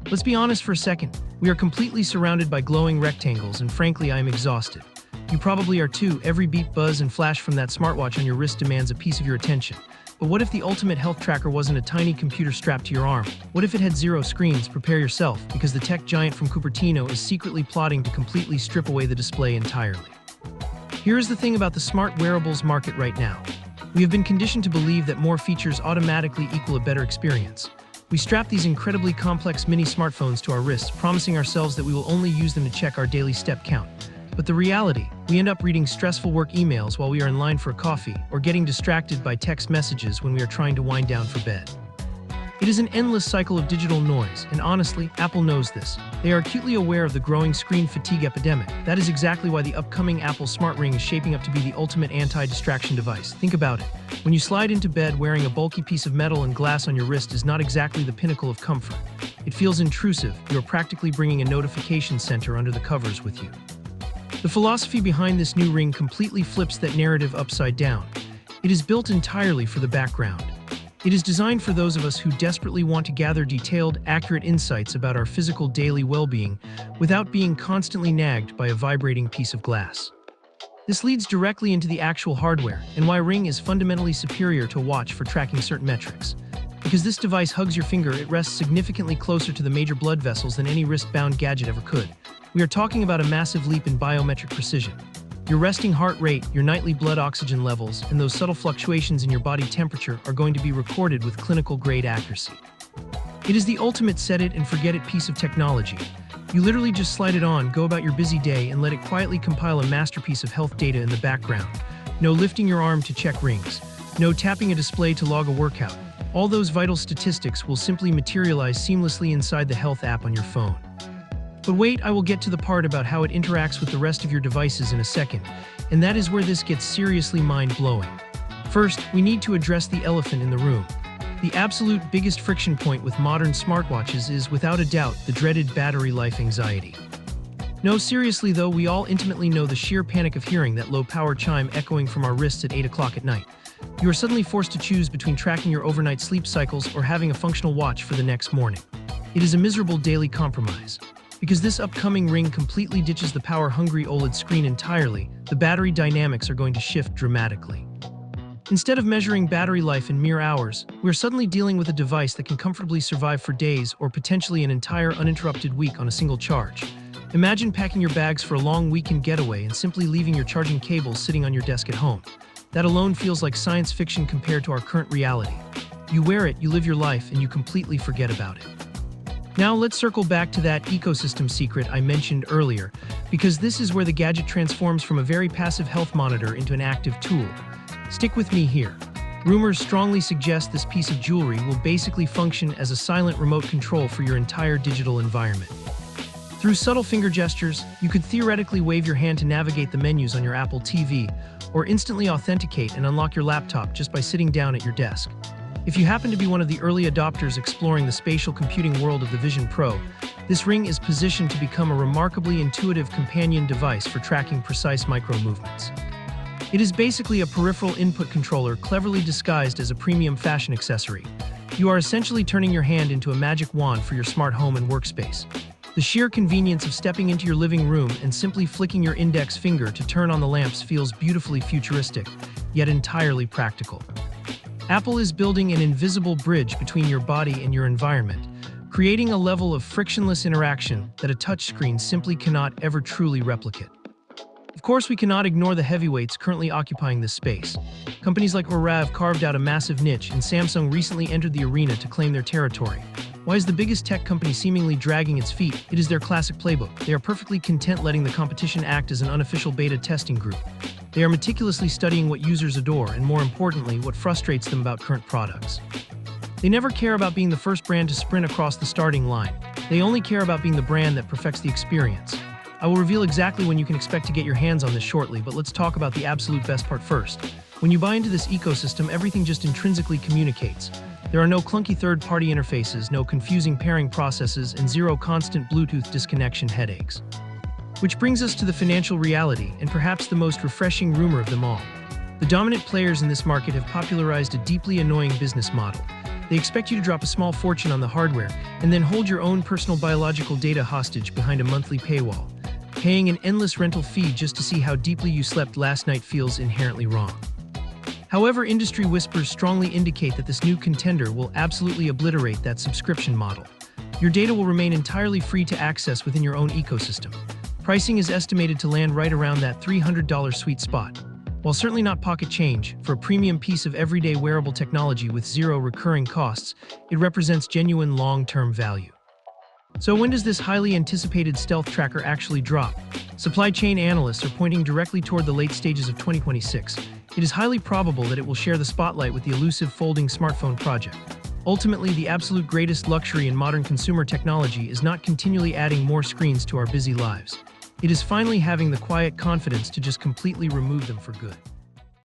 Let's be honest for a second. We are completely surrounded by glowing rectangles, and frankly, I am exhausted. You probably are too. Every beep, buzz, and flash from that smartwatch on your wrist demands a piece of your attention. But what if the ultimate health tracker wasn't a tiny computer strapped to your arm? What if it had 0 screens? Prepare yourself, because the tech giant from Cupertino is secretly plotting to completely strip away the display entirely. Here is the thing about the smart wearables market right now. We have been conditioned to believe that more features automatically equal a better experience. We strap these incredibly complex mini smartphones to our wrists, promising ourselves that we will only use them to check our daily step count. But the reality, we end up reading stressful work emails while we are in line for a coffee, or getting distracted by text messages when we are trying to wind down for bed. It is an endless cycle of digital noise, and honestly, Apple knows this. They are acutely aware of the growing screen fatigue epidemic. That is exactly why the upcoming Apple Smart Ring is shaping up to be the ultimate anti-distraction device. Think about it. When you slide into bed wearing a bulky piece of metal and glass on your wrist is not exactly the pinnacle of comfort. It feels intrusive. You are practically bringing a notification center under the covers with you. The philosophy behind this new ring completely flips that narrative upside down. It is built entirely for the background. It is designed for those of us who desperately want to gather detailed, accurate insights about our physical daily well-being without being constantly nagged by a vibrating piece of glass. This leads directly into the actual hardware and why Ring is fundamentally superior to a watch for tracking certain metrics. Because this device hugs your finger, it rests significantly closer to the major blood vessels than any wrist-bound gadget ever could. We are talking about a massive leap in biometric precision. Your resting heart rate, your nightly blood oxygen levels, and those subtle fluctuations in your body temperature are going to be recorded with clinical-grade accuracy. It is the ultimate set-it-and-forget-it piece of technology. You literally just slide it on, go about your busy day, and let it quietly compile a masterpiece of health data in the background. No lifting your arm to check rings. No tapping a display to log a workout. All those vital statistics will simply materialize seamlessly inside the health app on your phone. But wait, I will get to the part about how it interacts with the rest of your devices in a second, and that is where this gets seriously mind-blowing. First, we need to address the elephant in the room. The absolute biggest friction point with modern smartwatches is, without a doubt, the dreaded battery life anxiety. No, seriously though, we all intimately know the sheer panic of hearing that low-power chime echoing from our wrists at 8 o'clock at night. You are suddenly forced to choose between tracking your overnight sleep cycles or having a functional watch for the next morning. It is a miserable daily compromise. Because this upcoming ring completely ditches the power-hungry OLED screen entirely, the battery dynamics are going to shift dramatically. Instead of measuring battery life in mere hours, we're suddenly dealing with a device that can comfortably survive for days or potentially an entire uninterrupted week on a single charge. Imagine packing your bags for a long weekend getaway and simply leaving your charging cable sitting on your desk at home. That alone feels like science fiction compared to our current reality. You wear it, you live your life, and you completely forget about it. Now let's circle back to that ecosystem secret I mentioned earlier, because this is where the gadget transforms from a very passive health monitor into an active tool. Stick with me here. Rumors strongly suggest this piece of jewelry will basically function as a silent remote control for your entire digital environment. Through subtle finger gestures, you could theoretically wave your hand to navigate the menus on your Apple TV, or instantly authenticate and unlock your laptop just by sitting down at your desk. If you happen to be one of the early adopters exploring the spatial computing world of the Vision Pro, this ring is positioned to become a remarkably intuitive companion device for tracking precise micro-movements. It is basically a peripheral input controller cleverly disguised as a premium fashion accessory. You are essentially turning your hand into a magic wand for your smart home and workspace. The sheer convenience of stepping into your living room and simply flicking your index finger to turn on the lamps feels beautifully futuristic, yet entirely practical. Apple is building an invisible bridge between your body and your environment, creating a level of frictionless interaction that a touchscreen simply cannot ever truly replicate. Of course, we cannot ignore the heavyweights currently occupying this space. Companies like Aura have carved out a massive niche, and Samsung recently entered the arena to claim their territory. Why is the biggest tech company seemingly dragging its feet? It is their classic playbook. They are perfectly content letting the competition act as an unofficial beta testing group. They are meticulously studying what users adore and, more importantly, what frustrates them about current products. They never care about being the first brand to sprint across the starting line. They only care about being the brand that perfects the experience. I will reveal exactly when you can expect to get your hands on this shortly, but let's talk about the absolute best part first. When you buy into this ecosystem, everything just intrinsically communicates. There are no clunky third-party interfaces, no confusing pairing processes, and zero constant Bluetooth disconnection headaches. Which brings us to the financial reality, and perhaps the most refreshing rumor of them all. The dominant players in this market have popularized a deeply annoying business model. They expect you to drop a small fortune on the hardware and then hold your own personal biological data hostage behind a monthly paywall. Paying an endless rental fee just to see how deeply you slept last night feels inherently wrong. However, industry whispers strongly indicate that this new contender will absolutely obliterate that subscription model. Your data will remain entirely free to access within your own ecosystem. Pricing is estimated to land right around that $300 sweet spot. While certainly not pocket change, for a premium piece of everyday wearable technology with zero recurring costs, it represents genuine long-term value. So when does this highly anticipated stealth tracker actually drop? Supply chain analysts are pointing directly toward the late stages of 2026. It is highly probable that it will share the spotlight with the elusive folding smartphone project. Ultimately, the absolute greatest luxury in modern consumer technology is not continually adding more screens to our busy lives. It is finally having the quiet confidence to just completely remove them for good.